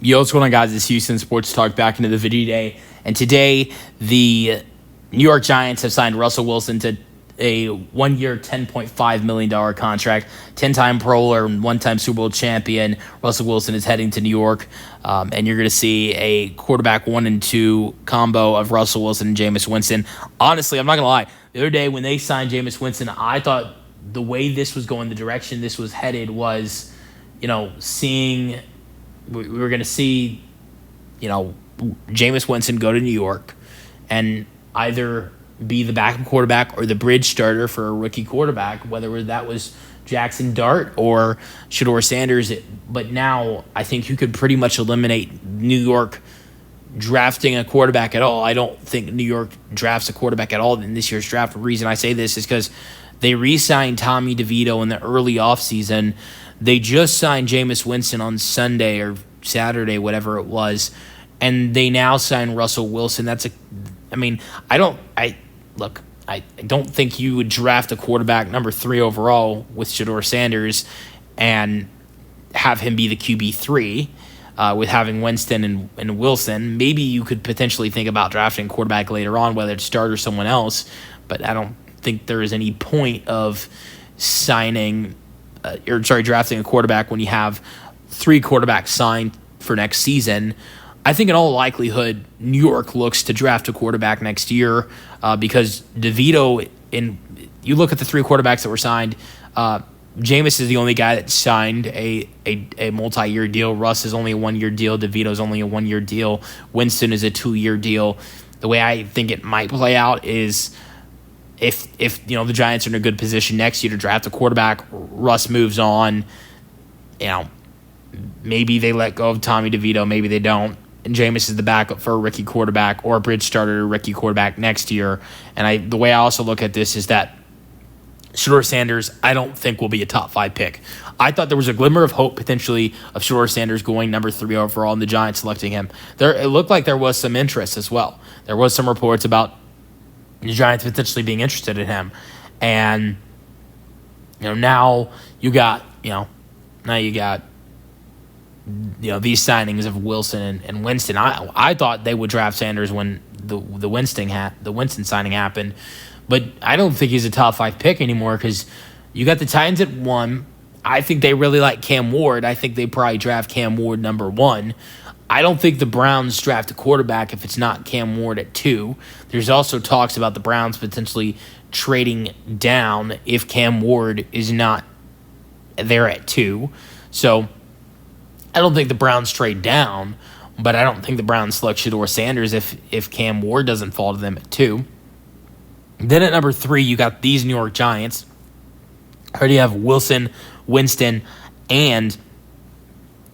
Yo, what's going on, guys? It's Houston Sports Talk back into the video day. And today, the New York Giants have signed Russell Wilson to a one-year, $10.5 million contract. 10-time Pro Bowler and one-time Super Bowl champion. Russell Wilson is heading to New York. And you're going to see a quarterback 1 and 2 combo of Russell Wilson and Jameis Winston. Honestly, I'm not going to lie. The other day when they signed Jameis Winston, I thought the way this was going, the direction this was headed was, seeing... We were going to see, Jameis Winston go to New York and either be the backup quarterback or the bridge starter for a rookie quarterback, whether that was Jackson Dart or Shedeur Sanders. But now I think you could pretty much eliminate New York drafting a quarterback at all. I don't think New York drafts a quarterback at all in this year's draft. The reason I say this is because they re-signed Tommy DeVito in the early offseason. They just signed Jameis Winston on Sunday or Saturday, whatever it was, and they now sign Russell Wilson. I don't think you would draft a quarterback number 3 overall with Shedeur Sanders and have him be the QB3 with having Winston and Wilson. Maybe you could potentially think about drafting a quarterback later on, whether it's Dart or someone else, but I don't think there is any point of drafting a quarterback when you have 3 quarterbacks signed for next season. I think in all likelihood, New York looks to draft a quarterback next year because DeVito, you look at the 3 quarterbacks that were signed, Jameis is the only guy that signed a multi-year deal. Russ is only a 1-year deal. DeVito is only a 1-year deal. Winston is a 2-year deal. The way I think it might play out is if the Giants are in a good position next year to draft a quarterback, Russ moves on, maybe they let go of Tommy DeVito, maybe they don't, and Jameis is the backup for a rookie quarterback or a bridge starter or rookie quarterback next year. And the way I also look at this is that Shedeur Sanders, I don't think will be a top 5 pick. I thought there was a glimmer of hope potentially of Shedeur Sanders going number 3 overall and the Giants selecting him. It looked like there was some interest as well. There was some reports about the Giants potentially being interested in him. And, now you got these signings of Wilson and Winston. I thought they would draft Sanders when the Winston signing happened, but I don't think he's a top 5 pick anymore because you got the Titans at 1. I think they really like Cam Ward. I think they probably draft Cam Ward number 1. I don't think the Browns draft a quarterback if it's not Cam Ward at 2. There's also talks about the Browns potentially trading down if Cam Ward is not there at 2. So I don't think the Browns trade down, but I don't think the Browns select Shedeur Sanders if Cam Ward doesn't fall to them at 2. Then at number 3, you got these New York Giants. Already have Wilson, Winston, and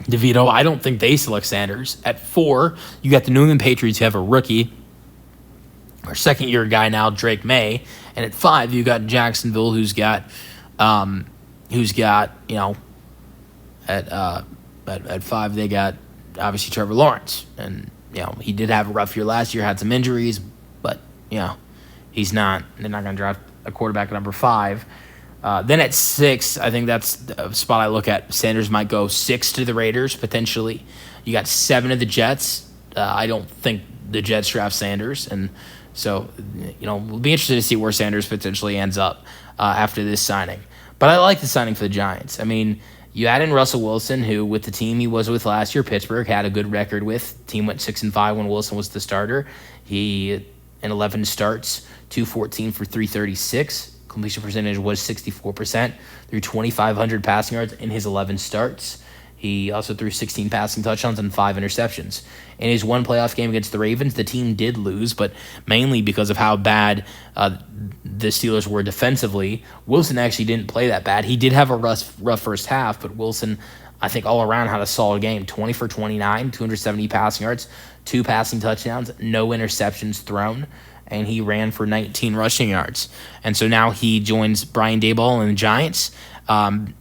DeVito. I don't think they select Sanders. At 4, you got the New England Patriots who have a rookie, or second-year guy now, Drake May. And at 5, you got Jacksonville, who's got at 5 they got obviously Trevor Lawrence, and he did have a rough year last year, had some injuries, but he's not. They're not going to draft a quarterback at number 5. Then at 6, I think that's the spot I look at. Sanders might go 6 to the Raiders, potentially. You got 7 of the Jets. I don't think the Jets draft Sanders. And so, we'll be interested to see where Sanders potentially ends up after this signing. But I like the signing for the Giants. I mean, you add in Russell Wilson, who, with the team he was with last year, Pittsburgh, had a good record with. Team went 6-5 when Wilson was the starter. He, in 11 starts, 214 for 336. Completion percentage was 64%, threw 2,500 passing yards in his 11 starts. He also threw 16 passing touchdowns and 5 interceptions. In his one playoff game against the Ravens, the team did lose, but mainly because of how bad the Steelers were defensively. Wilson actually didn't play that bad. He did have a rough first half, but Wilson, I think, all around had a solid game. 20 for 29, 270 passing yards, 2 passing touchdowns, no interceptions thrown, and he ran for 19 rushing yards. And so now he joins Brian Daboll and the Giants. And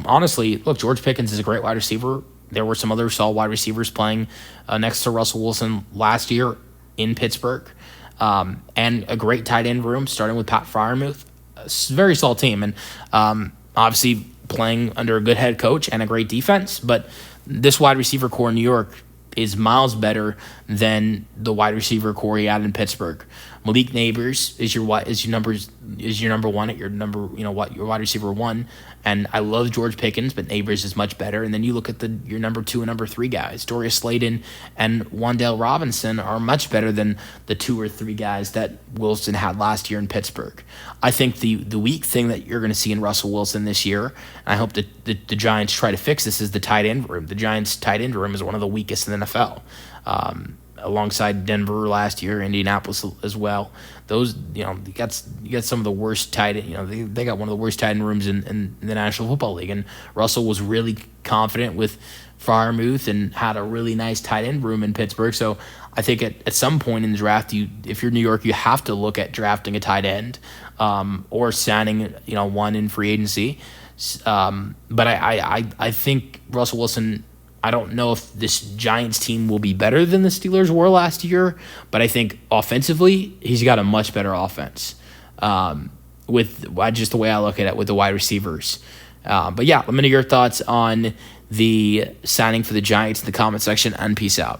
honestly, look, George Pickens is a great wide receiver. There were some other solid wide receivers playing next to Russell Wilson last year in Pittsburgh. And a great tight end room, starting with Pat Freiermuth. A very solid team. And obviously playing under a good head coach and a great defense. But this wide receiver core in New York is miles better than the wide receiver core he had in Pittsburgh. Malik Neighbors is your number one at your your wide receiver one, and I love George Pickens, but Neighbors is much better. And then you look at your number two and number three guys, Darius Slayton and Wan'Dale Robinson are much better than the two or three guys that Wilson had last year in Pittsburgh. I think the weak thing that you're going to see in Russell Wilson this year, and I hope that the Giants try to fix this, is the tight end room. The Giants' tight end room is one of the weakest in the NFL. Alongside Denver last year, Indianapolis as well. Those, you got some of the worst tight end, they got one of the worst tight end rooms in the National Football League. And Russell was really confident with Freiermuth and had a really nice tight end room in Pittsburgh. So I think at some point in the draft, if you're New York, you have to look at drafting a tight end or signing one in free agency. But I think Russell Wilson, I don't know if this Giants team will be better than the Steelers were last year, but I think offensively, he's got a much better offense with just the way I look at it with the wide receivers. But yeah, let me know your thoughts on the signing for the Giants in the comment section, and peace out.